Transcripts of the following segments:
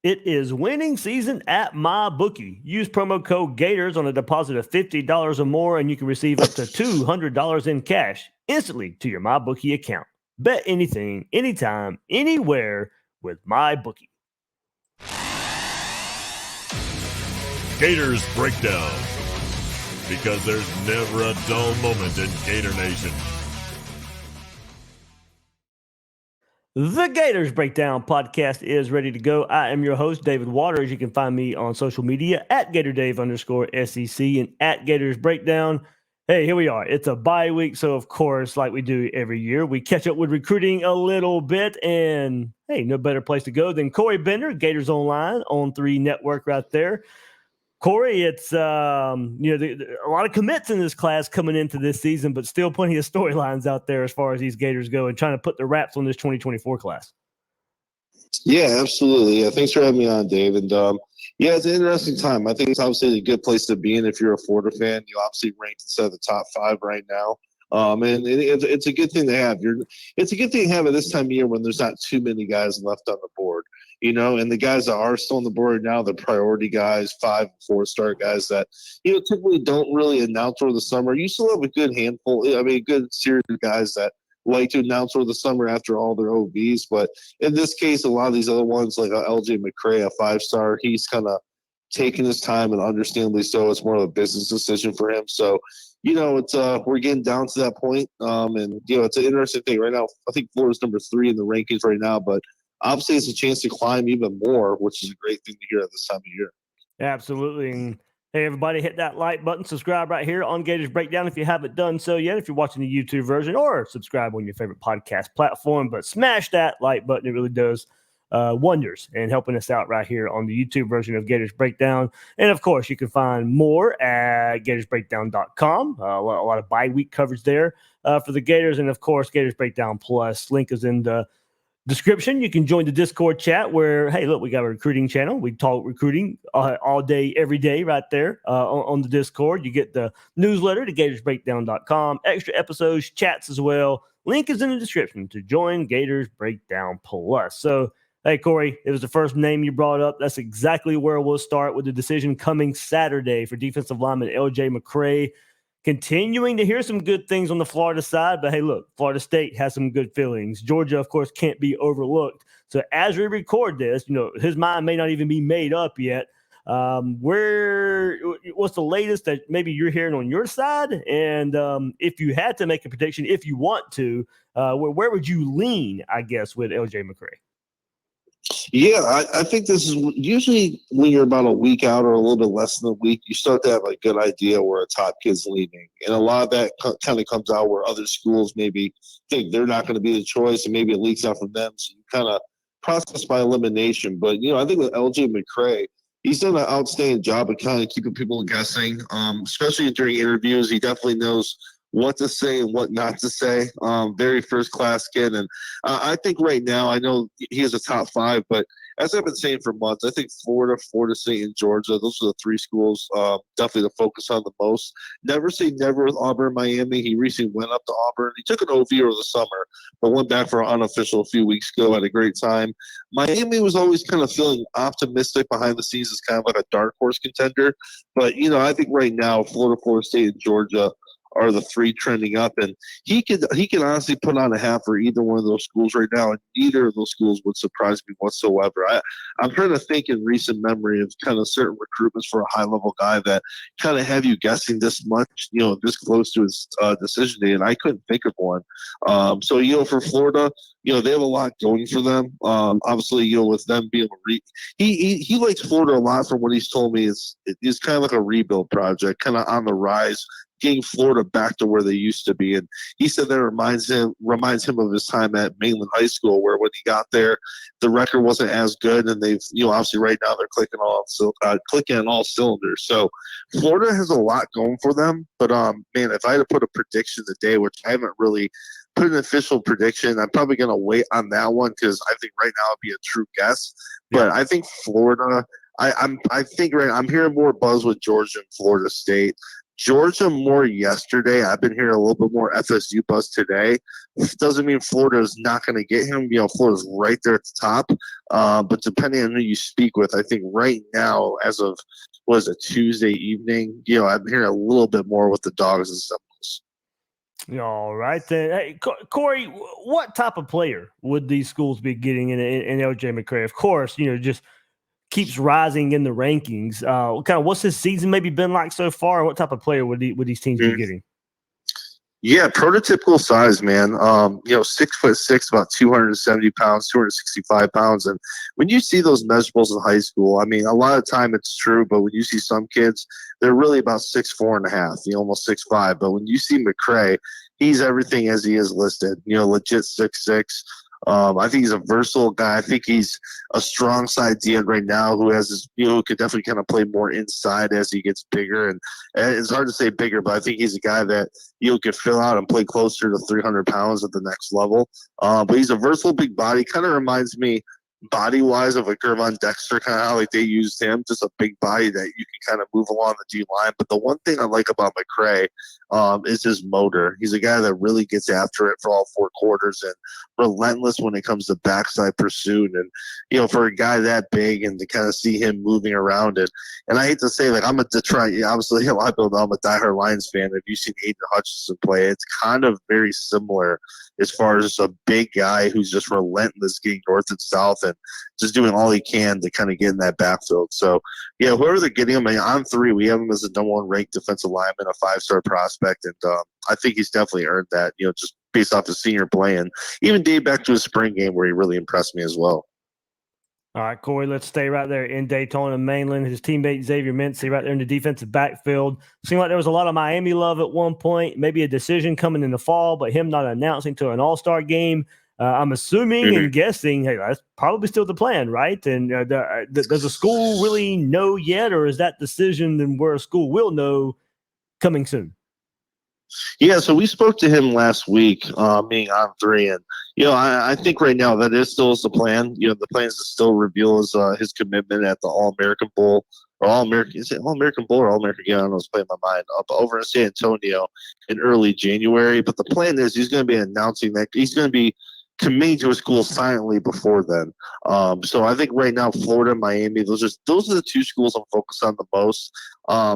It is winning season at MyBookie. Use promo code Gators on a deposit of $50 or more, and you can receive up to $200 in cash instantly to your MyBookie account. Bet anything, anytime, anywhere with MyBookie. Gators Breakdown, because there's never a dull moment in Gator Nation. The Gators Breakdown podcast is ready to go. I am your host, David Waters. You can find me on social media at GatorDave_SEC and at Gators Breakdown. Hey, here we are. It's a bye week, so of course, like we do every year, we catch up with recruiting a little bit. And hey, no better place to go than Corey Bender, Gators Online on 3 Network right there. Corey, it's a lot of commits in this class coming into this season, but still plenty of storylines out there as far as these Gators go and trying to put the wraps on this 2024 class. Yeah, absolutely. Yeah, thanks for having me on, Dave. And it's an interesting time. I think it's obviously a good place to be in if you're a Florida fan. You obviously ranked inside the top 5 right now. And it's a good thing to have. It's a good thing to have at this time of year when there's not too many guys left on the board. And the guys that are still on the board now, the priority guys, 5- and 4-star guys that, typically don't really announce over the summer. You still have a good handful, a good series of guys that like to announce over the summer after all their OVs. But in this case, a lot of these other ones, like LJ McCray, a 5-star, he's kind of taking his time, and understandably so. It's more of a business decision for him. So, it's we're getting down to that point. It's an interesting thing right now. I think Florida's number 3 in the rankings right now, but obviously it's a chance to climb even more, which is a great thing to hear at this time of year. Absolutely. And hey, everybody, hit that like button, subscribe right here on Gators Breakdown if you haven't done so yet, if you're watching the YouTube version, or subscribe on your favorite podcast platform. But smash that like button. It really does wonders in helping us out right here on the YouTube version of Gators Breakdown. And of course, you can find more at gatorsbreakdown.com. A lot of bye-week coverage there for the Gators. And of course, Gators Breakdown Plus. Link is in the description. You can join the Discord chat where, hey, look, we got a recruiting channel. We talk recruiting all day, every day right there on the Discord. You get the newsletter to gatorsbreakdown.com, extra episodes, chats as well. Link is in the description to join Gators Breakdown Plus. So, hey, Corey, it was the first name you brought up. That's exactly where we'll start with the decision coming Saturday for defensive lineman LJ McCray. Continuing to hear some good things on the Florida side, but hey, look, Florida State has some good feelings. Georgia, of course, can't be overlooked. So as we record this, his mind may not even be made up yet. What's the latest that maybe you're hearing on your side? And if you had to make a prediction, if you want to, where would you lean, I guess, with LJ McCray? Yeah, I think this is usually when you're about a week out or a little bit less than a week, you start to have a good idea where a top kid's leaving. And a lot of that kind of comes out where other schools maybe think they're not going to be the choice, and maybe it leaks out from them. So you kind of process by elimination. But, I think with LJ McCray, he's done an outstanding job of kind of keeping people guessing, especially during interviews. He definitely knows what to say and what not to say. Very first-class kid. And I think right now, I know he is a top 5, but as I've been saying for months, I think Florida, Florida State, and Georgia, those are the 3 schools definitely to focus on the most. Never say never with Auburn, Miami. He recently went up to Auburn. He took an OV over the summer, but went back for an unofficial a few weeks ago. Had a great time. Miami was always kind of feeling optimistic behind the scenes as kind of like a dark horse contender. But, I think right now, Florida, Florida State, and Georgia are the 3 trending up, and he can honestly put on a half for either one of those schools right now, and neither of those schools would surprise me whatsoever. I'm trying to think in recent memory of kind of certain recruitments for a high-level guy that kind of have you guessing this much, this close to his decision day, and I couldn't think of one. So, for Florida, they have a lot going for them. Obviously, with them being he likes Florida a lot from what he's told me. It's kind of like a rebuild project, kind of on the rise, getting Florida back to where they used to be. And he said that reminds him of his time at Mainland High School, where when he got there, the record wasn't as good. And they've, obviously right now they're clicking on all cylinders. So Florida has a lot going for them. But, man, if I had to put a prediction today, which I haven't really put an official prediction, I'm probably going to wait on that one because I think right now it'd be a true guess. But I think Florida, I'm hearing more buzz with Georgia and Florida State. Georgia more yesterday. I've been hearing a little bit more FSU buzz today. Doesn't mean Florida is not going to get him. Florida's right there at the top. But depending on who you speak with, I think right now, as of Tuesday evening, I'm hearing a little bit more with the Dogs and Seminoles. All right. Then, hey, Corey, what type of player would these schools be getting in LJ McCray? Of course, just keeps rising in the rankings. What's his season maybe been like so far? What type of player would these teams be getting? Yeah, prototypical size, man. 6'6", about 270 pounds, 265 pounds. And when you see those measurables in high school, I mean, a lot of time it's true, but when you see some kids, they're really about 6'4.5", almost 6'5". But when you see McCray, he's everything as he is listed. Legit 6'6". I think he's a versatile guy. I think he's a strong side DN right now who has this, could definitely kind of play more inside as he gets bigger. And it's hard to say bigger, but I think he's a guy that could fill out and play closer to 300 pounds at the next level. But he's a versatile big body. Kind of reminds me body-wise of a Gervon Dexter, kind of how like they used him, just a big body that you can kind of move along the D-line. But the one thing I like about McCray is his motor. He's a guy that really gets after it for all four quarters and relentless when it comes to backside pursuit. And, for a guy that big and to kind of see him moving around it. And I hate to say, like, I'm a Detroit, obviously a lot of people know I'm a diehard Lions fan. If you seen Aiden Hutchinson play, it's kind of very similar as far as a big guy who's just relentless getting north and south and just doing all he can to kind of get in that backfield. So, yeah, whoever they're getting him, on 3, we have him as the number 1 ranked defensive lineman, a 5-star prospect. And I think he's definitely earned that, just based off his senior play and even dating back to his spring game where he really impressed me as well. All right, Corey, let's stay right there in Daytona, Mainland. His teammate Zavier Mincey right there in the defensive backfield. Seemed like there was a lot of Miami love at one point, maybe a decision coming in the fall, but him not announcing to an all-star game. I'm assuming and guessing, hey, that's probably still the plan, right? And does the school really know yet, or is that decision and where a school will know coming soon? Yeah, so we spoke to him last week, being on 3, and I think right now that is still the plan. The plan is to still reveal his commitment at the All-American Bowl or All-American. Is it All-American Bowl or All-American? Yeah, I don't know. It's playing my mind up over in San Antonio in early January. But the plan is he's going to be announcing that he's going to be committing to a school silently before then. So I think right now Florida, Miami, those are the 2 schools I'm focused on the most.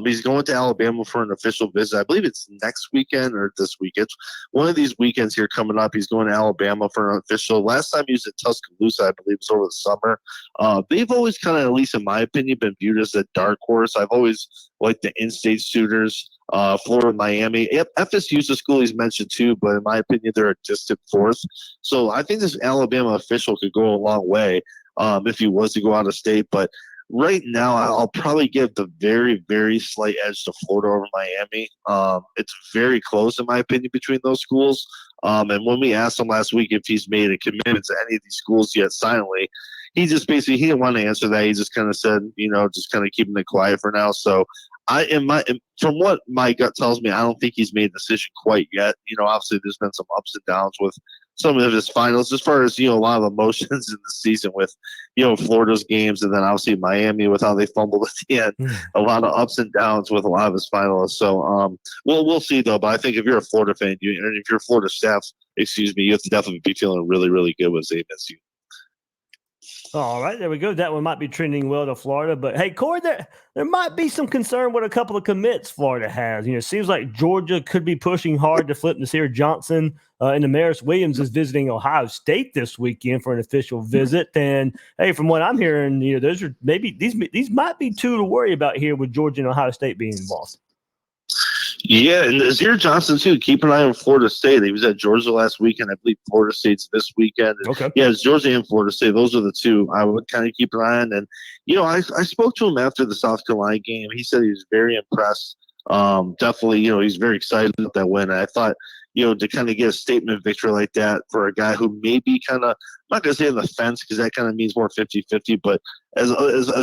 He's going to Alabama for an official visit. I believe it's next weekend or this weekend. One of these weekends here coming up, he's going to Alabama for an official. Last time he was at Tuscaloosa, I believe it was over the summer. They've always kind of, at least in my opinion, been viewed as a dark horse. I've always liked the in-state suitors. Florida, Miami. FSU's a school he's mentioned too, but in my opinion, they're a distant 4th. So I think this Alabama official could go a long way if he was to go out of state. But right now, I'll probably give the very, very slight edge to Florida over Miami. It's very close, in my opinion, between those schools. And when we asked him last week if he's made a commitment to any of these schools yet silently, he just basically he didn't want to answer that. He just kind of said, just kind of keeping it quiet for now. So from what my gut tells me, I don't think he's made a decision quite yet. Obviously there's been some ups and downs with some of his finals as far as, a lot of emotions in the season with, Florida's games and then obviously Miami with how they fumbled at the end. A lot of ups and downs with a lot of his finalists. So, we'll see though. But I think if you're a Florida fan, and if you're a Florida staff, you have to definitely be feeling really, really good with Zavier. All right, there we go. That one might be trending well to Florida. But, hey, Corey, there might be some concern with a couple of commits Florida has. It seems like Georgia could be pushing hard to flip Nasir Johnson, and Damaris Williams is visiting Ohio State this weekend for an official visit. And, hey, from what I'm hearing, those are maybe these might be 2 to worry about here with Georgia and Ohio State being involved. Yeah, and Zavier Johnson, too. Keep an eye on Florida State. He was at Georgia last weekend. I believe Florida State's this weekend. Okay. Yeah, it's Georgia and Florida State. Those are the 2 I would kind of keep an eye on. And, I spoke to him after the South Carolina game. He said he was very impressed. Definitely, he's very excited about that win. And I thought, to kind of get a statement victory like that for a guy who may be kind of, I'm not going to say on the fence because that kind of means more 50-50, but as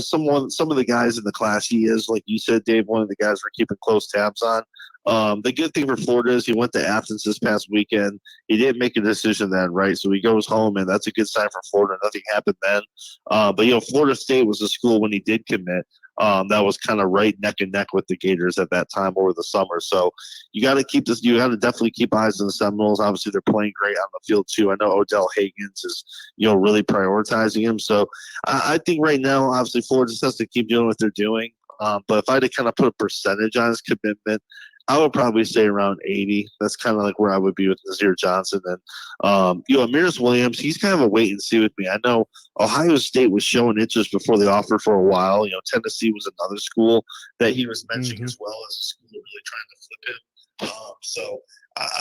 some of the guys in the class, he is, like you said, Dave, one of the guys we're keeping close tabs on. The good thing for Florida is he went to Athens this past weekend. He didn't make a decision then, right? So he goes home, and that's a good sign for Florida. Nothing happened then. But Florida State was a school when he did commit. that was kind of right neck and neck with the Gators at that time over the summer. So you got to keep this. You got to definitely keep eyes on the Seminoles. Obviously, they're playing great on the field too. I know Odell Hagens is really prioritizing him. So I think right now, obviously, Florida just has to keep doing what they're doing. But if I had to kind of put a percentage on his commitment, I would probably say around 80. That's kind of like where I would be with Zavier Johnson. And, Amaris Williams, he's kind of a wait and see with me. I know Ohio State was showing interest before the offer for a while. Tennessee was another school that he was mentioning as well as a school really trying to flip him. So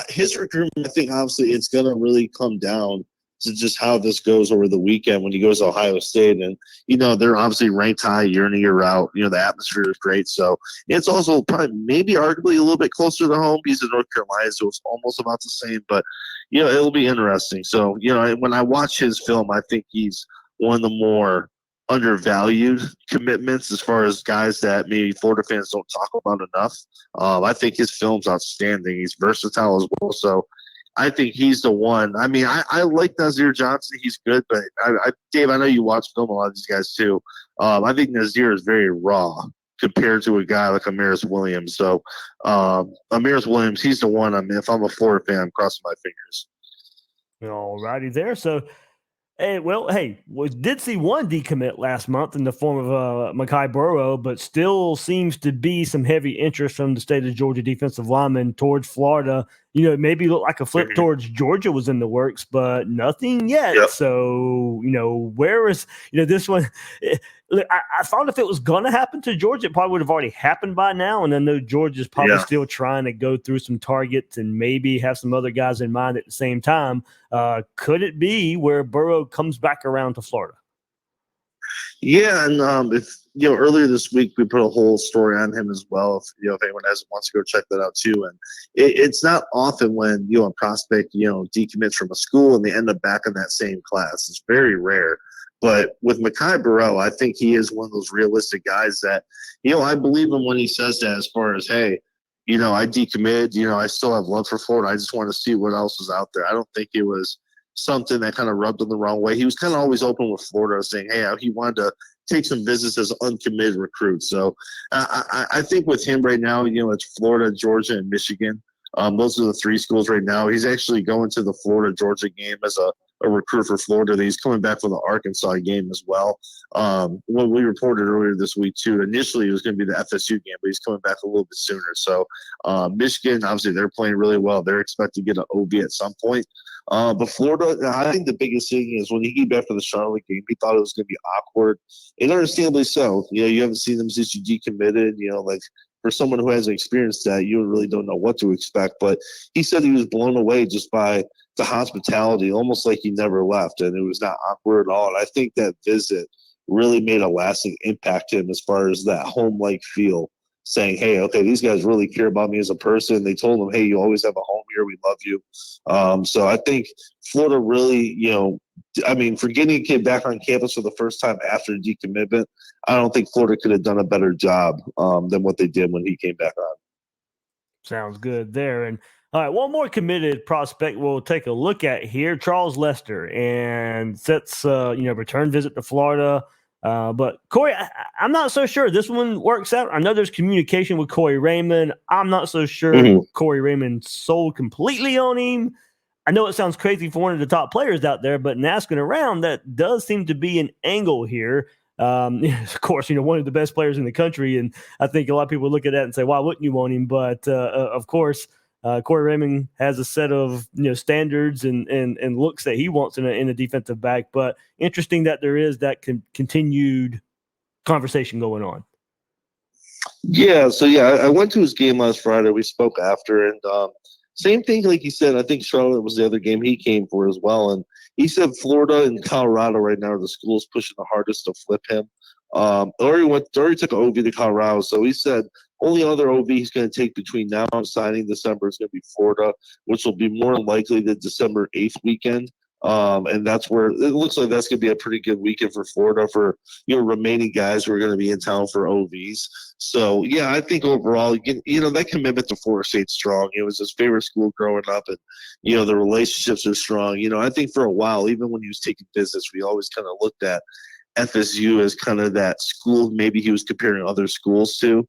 his recruitment, I think, obviously, it's going to really come down to just how this goes over the weekend when he goes to Ohio State. And, they're obviously ranked high year in and year out. The atmosphere is great. So it's also probably maybe arguably a little bit closer to home. He's in North Carolina, so it's almost about the same. But, it'll be interesting. So, when I watch his film, I think he's one of the more undervalued commitments as far as guys that maybe Florida fans don't talk about enough. I think his film's outstanding. He's versatile as well. So I think he's the one. I mean, I like Zavier Johnson. He's good, but Dave, I know you watch film a lot of these guys too. I think Zavier is very raw compared to a guy like Amaris Williams. So Amaris Williams, he's the one. I mean, if I'm a Florida fan, I'm crossing my fingers. All righty there. So, we did see one decommit last month in the form of Mekhi Burrow, but still seems to be some heavy interest from the state of Georgia defensive lineman towards Florida. Maybe looked like a flip towards Georgia was in the works, but nothing yet. Yep. So, where is, this one? I thought if it was going to happen to Georgia, it probably would have already happened by now. And I know Georgia's probably still trying to go through some targets and maybe have some other guys in mind at the same time. Could it be where Burrow comes back around to Florida? Yeah, and if earlier this week we put a whole story on him as well. If anyone wants to go check that out too. And it's not often when a prospect decommits from a school and they end up back in that same class. It's very rare. But with Mekhi Burrell, I think he is one of those realistic guys that I believe him when he says that. As far as I decommitted. I still have love for Florida. I just want to see what else is out there. I don't think it was something that kind of rubbed him the wrong way. He was kind of always open with Florida, saying, hey, he wanted to take some visits as uncommitted recruits. So I think with him right now, it's Florida, Georgia, and Michigan. Those are the three schools right now. He's actually going to the Florida-Georgia game as a recruit for Florida. He's coming back for the Arkansas game as well. What we reported earlier this week, too, initially it was going to be the FSU game, but he's coming back a little bit sooner. So Michigan, obviously, they're playing really well. They're expected to get an OB at some point. But Florida, I think the biggest thing is when he came back for the Charlotte game, he thought it was going to be awkward, and understandably so. You haven't seen them since you decommitted. Like for someone who hasn't experienced that, you really don't know what to expect. But he said he was blown away just by the hospitality, almost like he never left, and it was not awkward at all. And I think that visit really made a lasting impact to him as far as that home-like feel, saying, hey, okay, these guys really care about me as a person. They told him, hey, you always have a home here. We love you. So I think Florida really, for getting a kid back on campus for the first time after decommitment, I don't think Florida could have done a better job than what they did when he came back on. Sounds good there. And all right, one more committed prospect we'll take a look at here, Charles Lester, and sets return visit to Florida. But Corey, I'm not so sure this one works out. I know there's communication with Corey Raymond. I'm not so sure Corey Raymond sold completely on him. I know it sounds crazy for one of the top players out there, but in asking around, that does seem to be an angle here. Of course, one of the best players in the country, and I think a lot of people look at that and say, why wouldn't you want him? But of course, Corey Raymond has a set of standards and looks that he wants in a defensive back. But interesting that there is that continued conversation going on. Yeah, so I went to his game last Friday. We spoke after, and same thing like he said. I think Charlotte was the other game he came for as well, and he said Florida and Colorado right now are the schools pushing the hardest to flip him. Already took an OV to Colorado, so he said only other OV he's going to take between now and signing December is going to be Florida, which will be more likely the December 8th weekend. And that's where it looks like that's going to be a pretty good weekend for Florida for remaining guys who are going to be in town for OVs. So yeah, I think overall, that commitment to Florida State's strong. It was his favorite school growing up, and the relationships are strong. I think for a while, even when he was taking visits, we always kind of looked at FSU as kind of that school maybe he was comparing other schools to.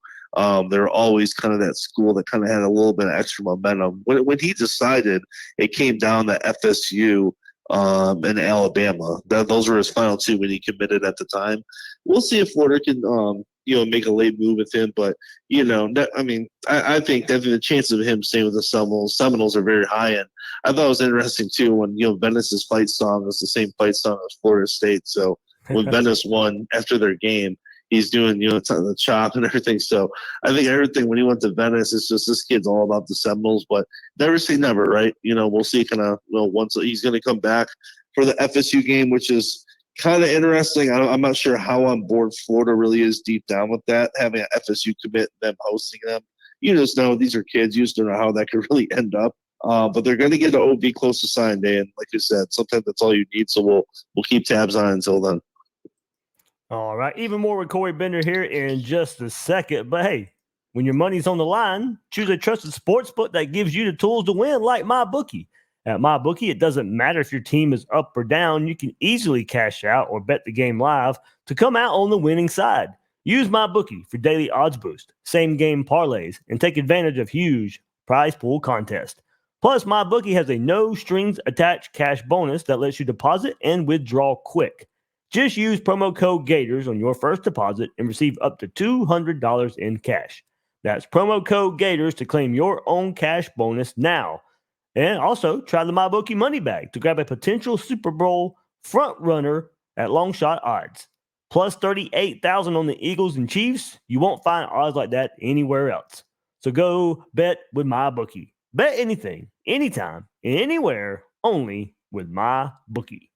They're always kind of that school that kind of had a little bit of extra momentum. When he decided, it came down to FSU and Alabama. Those were his final two when he committed at the time. We'll see if Florida can make a late move with him. But, I think that the chance of him staying with the Seminoles are very high. And I thought it was interesting, too, when, Venice's fight song was the same fight song as Florida State. So when Venice won after their game, he's doing, the chop and everything. So I think everything when he went to Venice, it's just this kid's all about the Seminoles. But never say never, right? We'll see kind of once he's going to come back for the FSU game, which is kind of interesting. I'm not sure how on board Florida really is deep down with that, having an FSU commit, them hosting them. You just know these are kids. You just don't know how that could really end up. But they're going to get an OB close to sign day. And like you said, sometimes that's all you need. So we'll keep tabs on it until then. All right. Even more with Corey Bender here in just a second. But hey, when your money's on the line, choose a trusted sportsbook that gives you the tools to win, like MyBookie. At MyBookie, it doesn't matter if your team is up or down. You can easily cash out or bet the game live to come out on the winning side. Use MyBookie for daily odds boost, same game parlays, and take advantage of huge prize pool contests. Plus, MyBookie has a no strings attached cash bonus that lets you deposit and withdraw quick. Just use promo code Gators on your first deposit and receive up to $200 in cash. That's promo code Gators to claim your own cash bonus now. And also try the MyBookie money bag to grab a potential Super Bowl front runner at long shot odds. Plus 38,000 on the Eagles and Chiefs. You won't find odds like that anywhere else. So go bet with MyBookie. Bet anything, anytime, anywhere, only with MyBookie.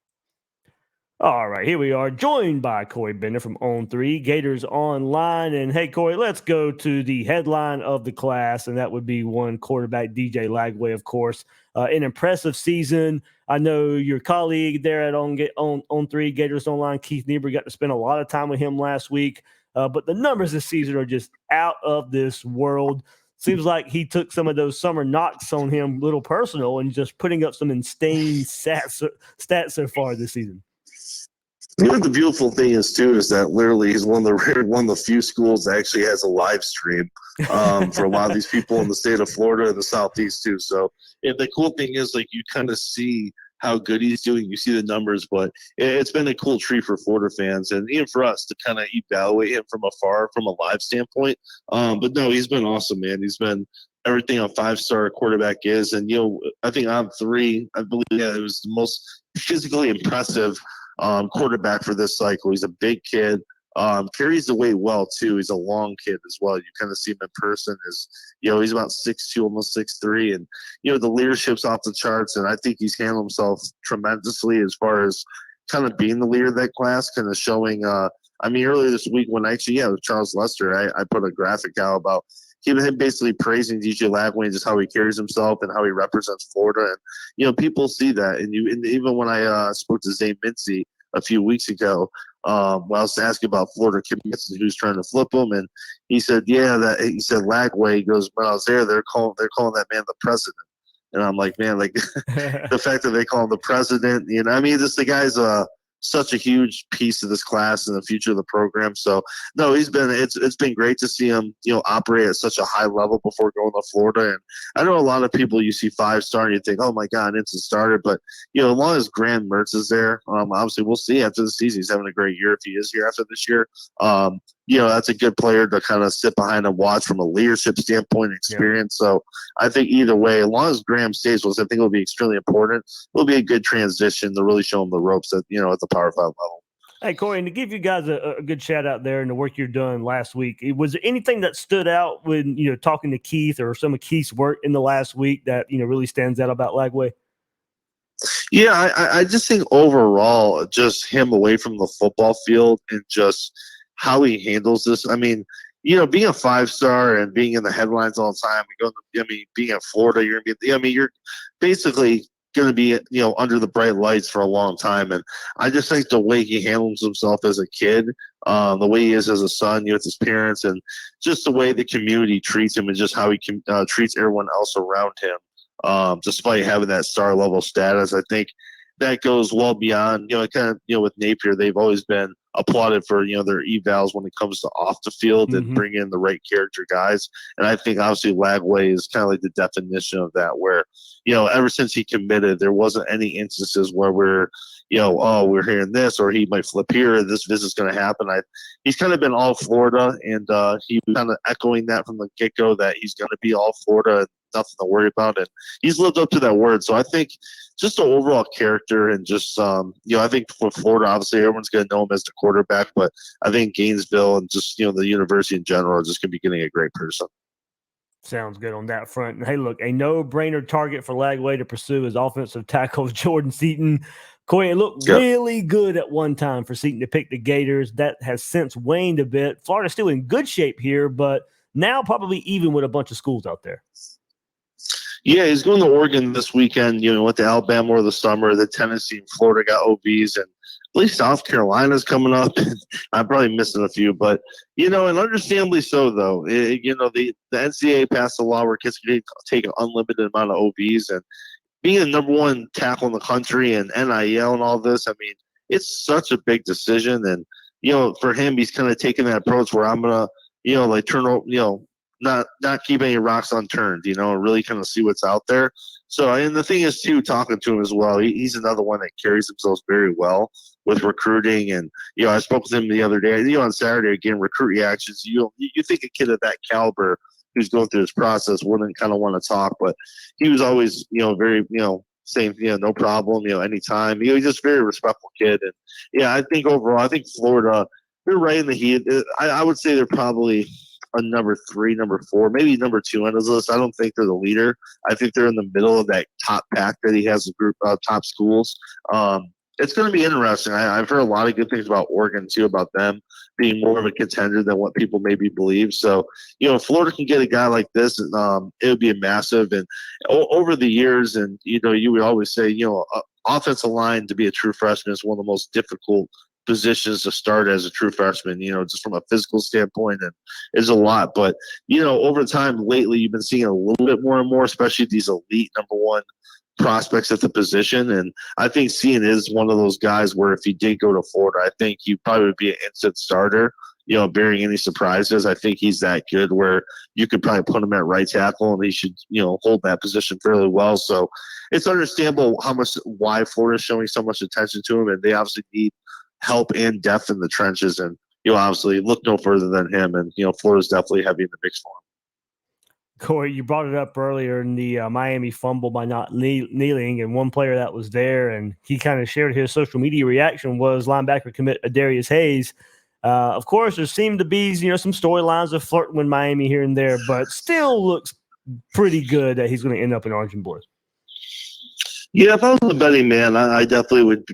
All right, here we are, joined by Corey Bender from On3, Gators Online. And hey, Corey, let's go to the headline of the class, and that would be one quarterback, DJ Lagway, of course. An impressive season. I know your colleague there at On3, Gators Online, Keith Niebuhr, got to spend a lot of time with him last week. But the numbers this season are just out of this world. Seems like he took some of those summer knocks on him, little personal, and just putting up some insane stats so far this season. The beautiful thing is too is that literally he's one of the few schools that actually has a live stream for a lot of these people in the state of Florida and the Southeast too. So the cool thing is like you kind of see how good he's doing. You see the numbers, but it's been a cool treat for Florida fans and even for us to kind of evaluate him from afar from a live standpoint. But no, he's been awesome, man. He's been everything a five-star quarterback is, and I think on three, I believe it was the most physically impressive quarterback for this cycle. He's a big kid, carries the weight well too. He's a long kid as well. You kind of see him in person he's about 6'2", almost 6'3", and the leadership's off the charts. And I think he's handled himself tremendously as far as kind of being the leader of that class, kind of showing. Earlier this week when with Charles Lester, I put a graphic out about him basically praising DJ Lagway and just how he carries himself and how he represents Florida. And, people see that. And even when I spoke to Zane Mincey a few weeks ago, when I was asking about Florida commits and who's trying to flip them, and he said, Lagway, he goes, when I was there, they're calling that man the president. And I'm like, man, like the fact that they call him the president, the guy's such a huge piece of this class and the future of the program. So no, it's been great to see him, operate at such a high level before going to Florida. And I know a lot of people, you see 5-star and you think, oh my God, it's a starter. But, as long as Graham Mertz is there, obviously we'll see after the season. He's having a great year if he is here after this year. That's a good player to kind of sit behind and watch from a leadership standpoint and experience. Yeah. So I think either way, as long as Graham stays with us, I think it'll be extremely important. It'll be a good transition to really show him the ropes at the Power 5 level. Hey, Corey, and to give you guys a good shout out there and the work you're doing last week, was there anything that stood out when, talking to Keith or some of Keith's work in the last week that, really stands out about Lagway? Yeah, I just think overall, just him away from the football field and just how he handles this. Being a 5-star and being in the headlines all the time, being at Florida, you're basically going to be, under the bright lights for a long time. And I just think the way he handles himself as a kid, the way he is as a son, with his parents, and just the way the community treats him and just how he treats everyone else around him, despite having that star level status. I think that goes well beyond, with Napier, they've always been applauded for, their evals when it comes to off the field and bring in the right character guys. And I think obviously Lagway is kind of like the definition of that, where, ever since he committed, there wasn't any instances where we're hearing this or he might flip here, this visit's going to happen. He's kind of been all Florida, and he was kind of echoing that from the get-go that he's going to be all Florida and nothing to worry about. And he's lived up to that word. So I think just the overall character and just, I think for Florida, obviously everyone's going to know him as the quarterback, but I think Gainesville and just, the university in general are just going to be getting a great person. Sounds good on that front. And hey, look, a no-brainer target for Lagway to pursue is offensive tackle Jordan Seaton. Corey, it looked really good at one time for Seaton to pick the Gators. That has since waned a bit. Florida's still in good shape here, but now probably even with a bunch of schools out there. Yeah, he's going to Oregon this weekend, went to Alabama over the summer. The Tennessee and Florida got OBs, and at least South Carolina's coming up. I'm probably missing a few, but, and understandably so, though. The NCAA passed a law where kids can take an unlimited amount of OBs, and being the number one tackle in the country and NIL and all this, I mean, it's such a big decision. And, for him, he's kind of taking that approach where I'm going to, turn over, not keep any rocks unturned, and really kind of see what's out there. So, and the thing is, too, talking to him as well, he's another one that carries himself very well with recruiting. And, I spoke with him the other day, on Saturday, again, recruit reactions. You think a kid of that caliber who's going through this process wouldn't kind of want to talk, but he was always, very, saying, no problem, anytime. He's just a very respectful kid. And, I think overall, I think Florida, they're right in the heat. I would say they're probably a number 3, number 4, maybe number 2 on his list. I don't think they're the leader. I think they're in the middle of that top pack that he has, a group of top schools. It's going to be interesting. I've heard a lot of good things about Oregon, too, about them being more of a contender than what people maybe believe. So, if Florida can get a guy like this, it would be a massive. And over the years, and, you would always say, offensive line to be a true freshman is one of the most difficult positions to start as a true freshman, just from a physical standpoint, and is a lot. But, over time lately, you've been seeing a little bit more and more, especially these elite number one prospects at the position. And I think Sean is one of those guys where if he did go to Florida, I think he probably would be an instant starter, bearing any surprises. I think he's that good where you could probably put him at right tackle and he should, hold that position fairly well. So it's understandable why Florida's showing so much attention to him, and they obviously need help and depth in the trenches. And, obviously look no further than him. And, Florida's definitely heavy in the mix for him. Corey, you brought it up earlier in the Miami fumble by not kneeling, and one player that was there, and he kind of shared his social media reaction, was linebacker commit Adarius Hayes. Of course, there seemed to be some storylines of flirting with Miami here and there, but still looks pretty good that he's going to end up in orange and blue. Yeah, if I was a betting man, I definitely would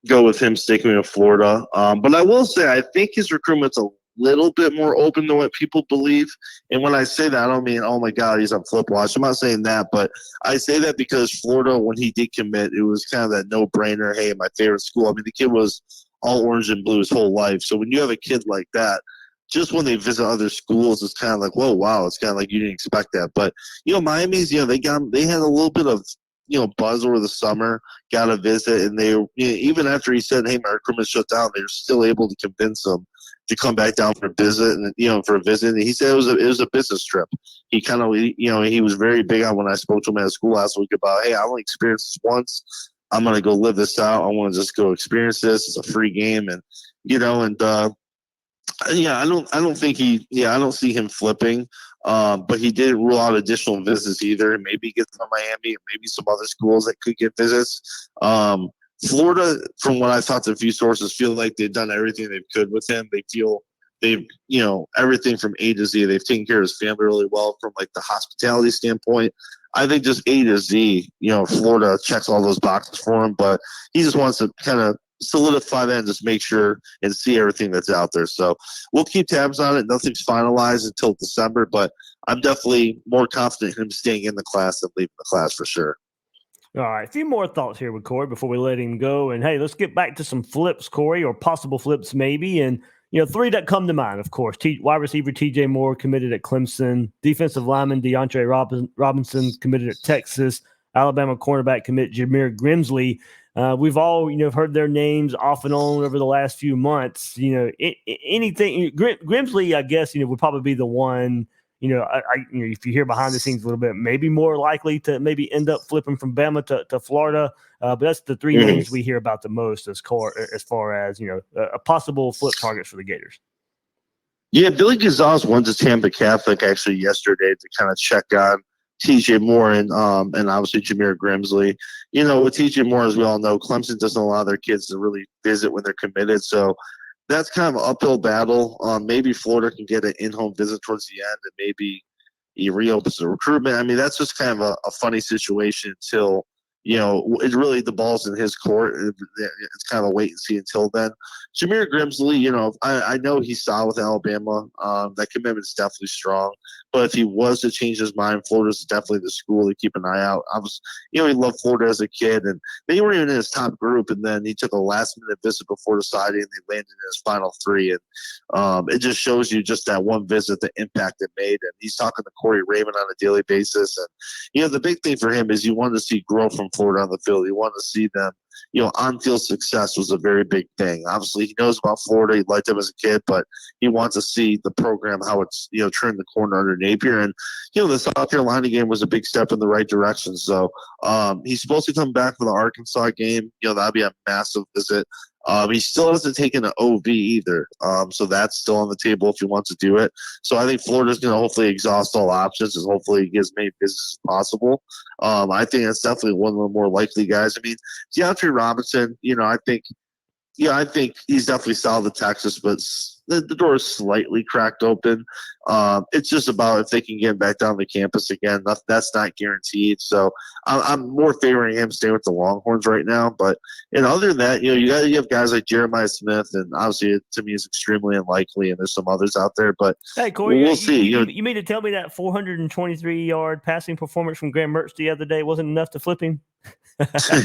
go with him sticking with Florida. But I will say I think his recruitment's a little bit more open than what people believe. And when I say that, I don't mean, oh my God, he's on flip watch. I'm not saying that, but I say that because Florida, when he did commit, it was kind of that no-brainer, hey, my favorite school. I mean, the kid was all orange and blue his whole life. So when you have a kid like that, just when they visit other schools, it's kind of like, whoa, wow, it's kind of like you didn't expect that. But, Miami's, they had a little bit of, buzz over the summer, got a visit, and they, even after he said, hey, my recruitment shut down, they were still able to convince him to come back down for a visit, and for a visit. And he said it was a business trip. He kind of, he was very big on when I spoke to him at school last week about, hey, I only experienced this once. I'm gonna go live this out. I want to just go experience this. It's a free game, and I don't see him flipping. But he didn't rule out additional visits either. Maybe he gets to Miami, and maybe some other schools that could get visits. Florida, from what I've talked to a few sources, feel like they've done everything they could with him. They feel they've, everything from A to Z. They've taken care of his family really well from like the hospitality standpoint. I think just A to Z, Florida checks all those boxes for him, but he just wants to kind of solidify that and just make sure and see everything that's out there. So we'll keep tabs on it. Nothing's finalized until December, but I'm definitely more confident in him staying in the class than leaving the class for sure. All right, a few more thoughts here with Corey before we let him go. And, hey, let's get back to some flips, Corey, or possible flips maybe. And, 3 that come to mind, of course. Wide receiver TJ Moore committed at Clemson. Defensive lineman DeAndre Robinson committed at Texas. Alabama cornerback commit Jameer Grimsley. we've all, heard their names off and on over the last few months. Anything Grimsley, I guess, would probably be the one. If you hear behind the scenes a little bit, maybe more likely to maybe end up flipping from Bama to Florida. But that's the three names we hear about the most as far as a possible flip targets for the Gators. Yeah, Billy Gonzalez went to Tampa Catholic actually yesterday to kind of check on TJ Moore and obviously Jameer Grimsley. With TJ Moore, as we all know, Clemson doesn't allow their kids to really visit when they're committed. So that's kind of an uphill battle. Maybe Florida can get an in-home visit towards the end, and maybe he reopens the recruitment. I mean, that's just kind of a funny situation until it's really the ball's in his court. It's kind of a wait and see until then. Jameer Grimsley, I know he's solid with Alabama. That commitment is definitely strong. But if he was to change his mind, Florida's definitely the school to keep an eye out. He loved Florida as a kid, and they weren't even in his top group. And then he took a last-minute visit before deciding, and they landed in his final three. And it just shows you just that one visit, the impact it made. And he's talking to Corey Raymond on a daily basis. And the big thing for him is you want to see growth from Florida on the field. You want to see them. On-field success was a very big thing. Obviously, he knows about Florida. He liked them as a kid, but he wants to see the program, how it's, turned the corner under Napier. And, the South Carolina game was a big step in the right direction. So he's supposed to come back for the Arkansas game. That'd be a massive visit. He still hasn't taken an OV either. So that's still on the table if he wants to do it. So I think Florida's going to hopefully exhaust all options and hopefully get as many visits as possible. I think that's definitely one of the more likely guys. I mean, DeAndre Robinson, I think he's definitely solid at Texas, but the door is slightly cracked open. It's just about if they can get back down to campus again. That's not guaranteed. So I'm more favoring him staying with the Longhorns right now. But other than that, you have guys like Jeremiah Smith, and obviously to me is extremely unlikely. And there's some others out there, but hey, Corey, we'll see. You mean to tell me that 423-yard passing performance from Graham Mertz the other day wasn't enough to flip him?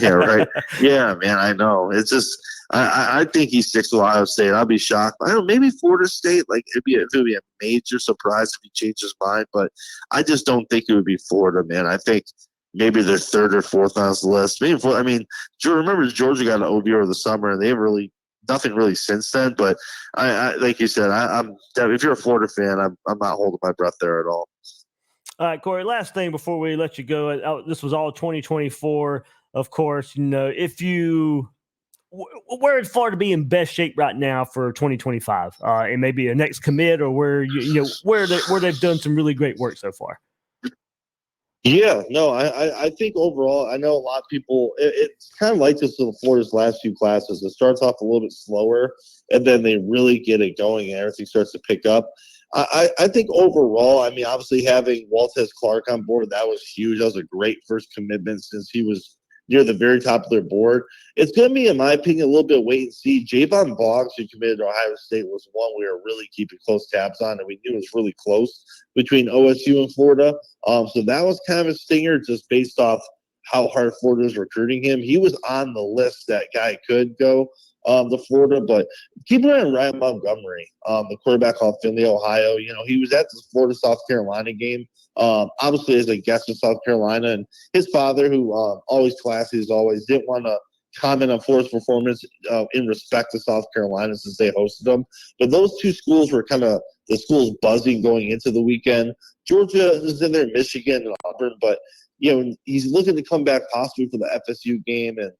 Yeah, right. Yeah, man, I know. It's just I think he sticks to Ohio State. I'll be shocked. I don't know, maybe Florida State. Like it would be a major surprise if he changed his mind, but I just don't think it would be Florida, man. I think maybe they're third or fourth on his list. Remember Georgia got an OB over the summer, and they really nothing really since then. But I like you said, I'm if you're a Florida fan, I'm not holding my breath there at all. All right, Corey, last thing before we let you go. This was all 2024, of course. If you where is Florida be in best shape right now for 2025? And maybe a next commit, or where where they've done some really great work so far. Yeah, no, I think overall, I know a lot of people, it's kind of like this with Florida's last few classes. It starts off a little bit slower, and then they really get it going, and everything starts to pick up. I think overall, I mean, obviously having Waltez Clark on board, that was huge. That was a great first commitment since he was near the very top of their board. It's going to be, in my opinion, a little bit wait and see. Javon Boggs, who committed to Ohio State, was one we were really keeping close tabs on, and we knew it was really close between OSU and Florida. So that was kind of a stinger just based off how hard Florida is recruiting him. He was on the list that guy could go to Florida, but keep an eye on Ryan Montgomery, the quarterback off Findlay, Ohio. He was at the Florida-South Carolina game. Obviously as a guest in South Carolina, and his father, who always classy as always, didn't want to comment on Florida's performance in respect to South Carolina since they hosted them. But those two schools were kind of the schools buzzing going into the weekend. Georgia is in there, Michigan and Auburn, but he's looking to come back possibly for the FSU game, and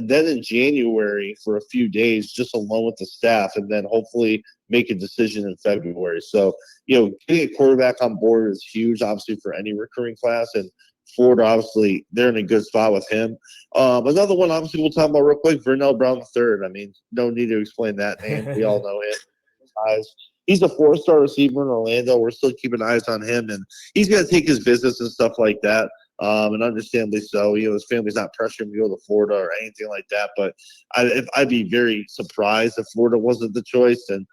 then in January for a few days just alone with the staff, and then hopefully make a decision in February. So, getting a quarterback on board is huge, obviously, for any recruiting class. And Florida, obviously, they're in a good spot with him. Another one, obviously, we'll talk about real quick, Vernell Brown III. I mean, no need to explain that name. We all know him. He's a 4-star receiver in Orlando. We're still keeping eyes on him, and he's going to take his business and stuff like that. And understandably so. His family's not pressuring him to go to Florida or anything like that. But I'd be very surprised if Florida wasn't the choice. And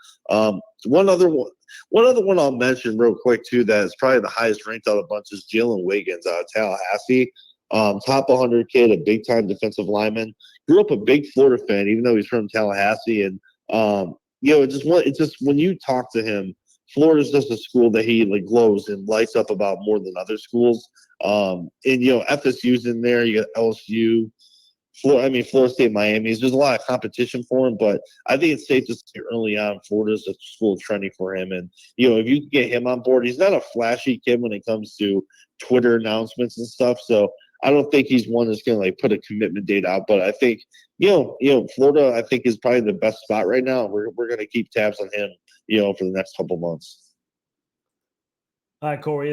one other one I'll mention real quick too that is probably the highest ranked out of the bunch is Jalen Wiggins out of Tallahassee. Top 100 kid, a big time defensive lineman. Grew up a big Florida fan, even though he's from Tallahassee. And it's just when you talk to him, Florida's just a school that he glows and lights up about more than other schools. And FSU's in there. You got LSU. Florida State, Miami. There's a lot of competition for him, but I think it's safe to say early on, Florida's a school trending for him. And, if you can get him on board, he's not a flashy kid when it comes to Twitter announcements and stuff. So I don't think he's one that's going to put a commitment date out. But I think, Florida, I think is probably the best spot right now. We're going to keep tabs on him, for the next couple months. All right, Corey,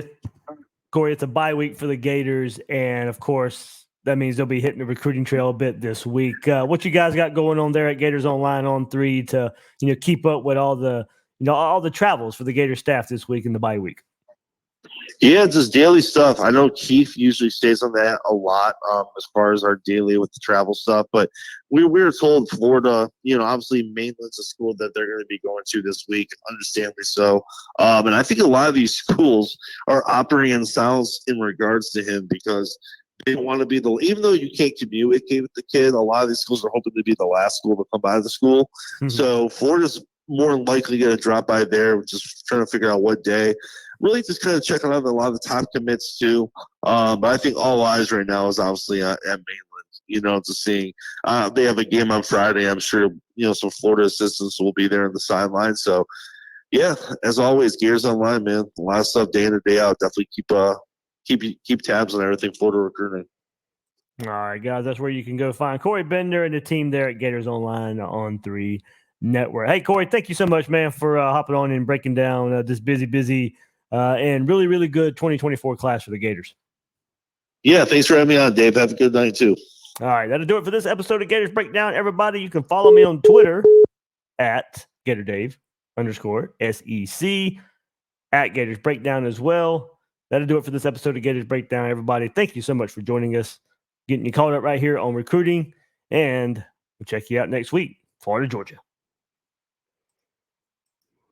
it's a bye week for the Gators. And of course, that means they'll be hitting the recruiting trail a bit this week. What you guys got going on there at Gators Online on 3 to, keep up with all the travels for the Gator staff this week in the bye week? Yeah, just daily stuff. I know Keith usually stays on that a lot as far as our daily with the travel stuff. But we were told Florida, obviously Mainland's a school that they're going to be going to this week, understandably so. And I think a lot of these schools are operating in styles in regards to him because they want to be even though you can't communicate with the kid, a lot of these schools are hoping to be the last school to come by the school. Mm-hmm. So Florida's more likely going to drop by there, just trying to figure out what day. Really just kind of checking out a lot of the top commits too. But I think all eyes right now is obviously at Mainland, to seeing they have a game on Friday. I'm sure, some Florida assistants will be there on the sideline. So, yeah, as always, Gators Online, man. A lot of stuff day in and day out. Definitely keep tabs on everything Florida recruiting. All right, guys, that's where you can go find Corey Bender and the team there at Gators Online on 3 Network. Hey, Corey, thank you so much, man, for hopping on and breaking down this busy and really, really good 2024 class for the Gators. Yeah, thanks for having me on, Dave. Have a good night, too. All right, that'll do it for this episode of Gators Breakdown. Everybody, you can follow me on Twitter at GatorDave_SEC, at Gators Breakdown as well. That'll do it for this episode of Gators Breakdown, everybody. Thank you so much for joining us, getting you caught up right here on recruiting, and we'll check you out next week, Florida, Georgia.